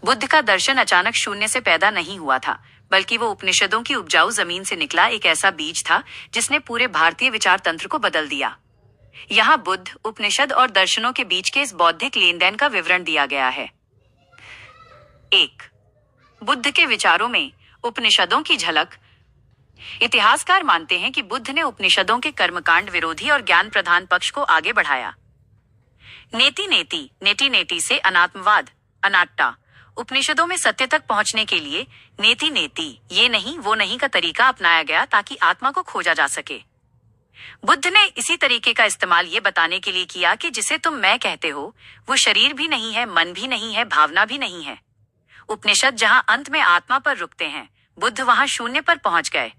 बुद्ध का दर्शन अचानक शून्य से पैदा नहीं हुआ था, बल्कि वो उपनिषदों की उपजाऊ जमीन से निकला एक ऐसा बीज था जिसने पूरे भारतीय विचार तंत्र को बदल दिया। यहाँ बुद्ध, उपनिषद और दर्शनों के बीच के इस बौद्धिक लेन देन का विवरण दिया गया है। 1. बुद्ध के विचारों में उपनिषदों की झलक। इतिहासकार मानते हैं कि बुद्ध ने उपनिषदों के कर्मकांड विरोधी और ज्ञान प्रधान पक्ष को आगे बढ़ाया। नेति नेति, नेति नेति से अनात्मवाद, अनाट्टा। उपनिषदों में सत्य तक पहुंचने के लिए नेति नेति, ये नहीं वो नहीं का तरीका अपनाया गया ताकि आत्मा को खोजा जा सके। बुद्ध ने इसी तरीके का इस्तेमाल ये बताने के लिए किया कि जिसे तुम मैं कहते हो वो शरीर भी नहीं है, मन भी नहीं है, भावना भी नहीं है। उपनिषद जहां अंत में आत्मा पर रुकते हैं, बुद्ध वहां शून्य पर पहुंच गए।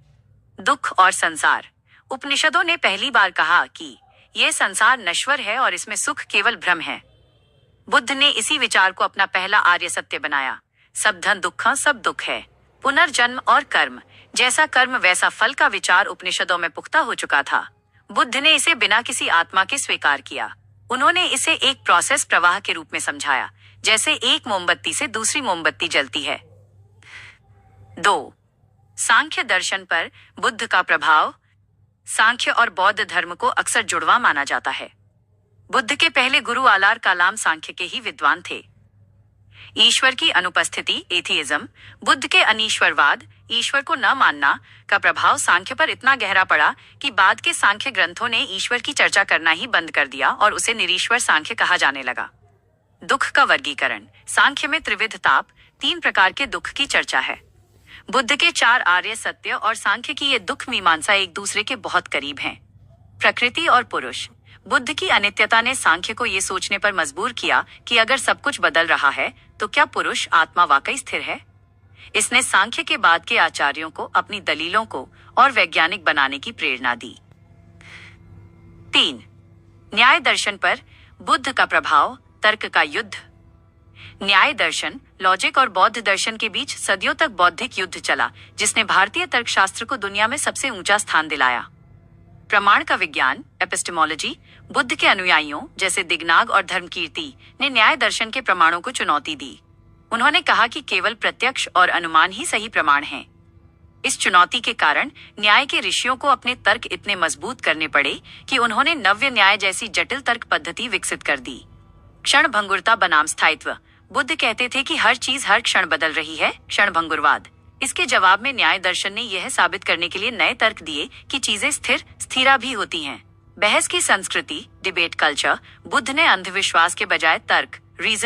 दुख और संसार। उपनिषदों ने पहली बार कहा कि यह संसार नश्वर है और इसमें सुख केवल भ्रम है। बुद्ध ने इसी विचार को अपना पहला आर्य सत्य बनाया। सब धन दुख, सब दुख है। पुनर्जन्म और कर्म, जैसा कर्म वैसा फल का विचार उपनिषदों में पुख्ता हो चुका था। बुद्ध ने इसे बिना किसी आत्मा के स्वीकार किया। उन्होंने इसे एक प्रोसेस प्रवाह के रूप में समझाया, जैसे एक मोमबत्ती से दूसरी मोमबत्ती जलती है। 2. सांख्य दर्शन पर बुद्ध का प्रभाव। सांख्य और बौद्ध धर्म को अक्सर जुड़वा माना जाता है। बुद्ध के पहले गुरु आलार कालाम सांख्य के ही विद्वान थे। ईश्वर की अनुपस्थिति, एथिइज्म, बुद्ध के अनीश्वरवाद, ईश्वर को न मानना का प्रभाव सांख्य पर इतना गहरा पड़ा कि बाद के सांख्य ग्रंथों ने ईश्वर की चर्चा करना ही बंद कर दिया और उसे निरीश्वर सांख्य कहा जाने लगा। दुख का वर्गीकरण। सांख्य में त्रिविध ताप, 3 प्रकार के दुख की चर्चा है। बुद्ध के 4 आर्य सत्य और सांख्य की ये दुख मीमांसा एक दूसरे के बहुत करीब हैं। प्रकृति और पुरुष। बुद्ध की अनित्यता ने सांख्य को ये सोचने पर मजबूर किया कि अगर सब कुछ बदल रहा है तो क्या पुरुष आत्मा वाकई स्थिर है। इसने सांख्य के बाद के आचार्यों को अपनी दलीलों को और वैज्ञानिक बनाने की प्रेरणा दी। 3. न्याय दर्शन पर बुद्ध का प्रभाव। तर्क का युद्ध। न्याय दर्शन, लॉजिक और बौद्ध दर्शन के बीच सदियों तक बौद्धिक युद्ध चला, जिसने भारतीय तर्कशास्त्र को दुनिया में सबसे ऊंचा स्थान दिलाया। प्रमाण का विज्ञान, एपिस्टेमोलॉजी। बुद्ध के अनुयायियों जैसे दिगनाग और धर्मकीर्ति ने न्याय दर्शन के प्रमाणों को चुनौती दी। उन्होंने कहा कि केवल प्रत्यक्ष और अनुमान ही सही प्रमाण हैं। इस चुनौती के कारण न्याय के ऋषियों को अपने तर्क इतने मजबूत करने पड़े कि उन्होंने नव्य न्याय जैसी जटिल तर्क पद्धति विकसित कर दी। क्षण भंगुरता बनाम स्थायित्व। बुद्ध कहते थे कि हर चीज हर क्षण बदल रही है, क्षण भंगुरवाद। इसके जवाब में न्याय दर्शन ने यह साबित करने के लिए नए तर्क दिए कि चीजें स्थिर, स्थिरा भी होती हैं। बहस की संस्कृति, डिबेट कल्चर। बुद्ध ने अंधविश्वास के बजाय तर्क, रीजन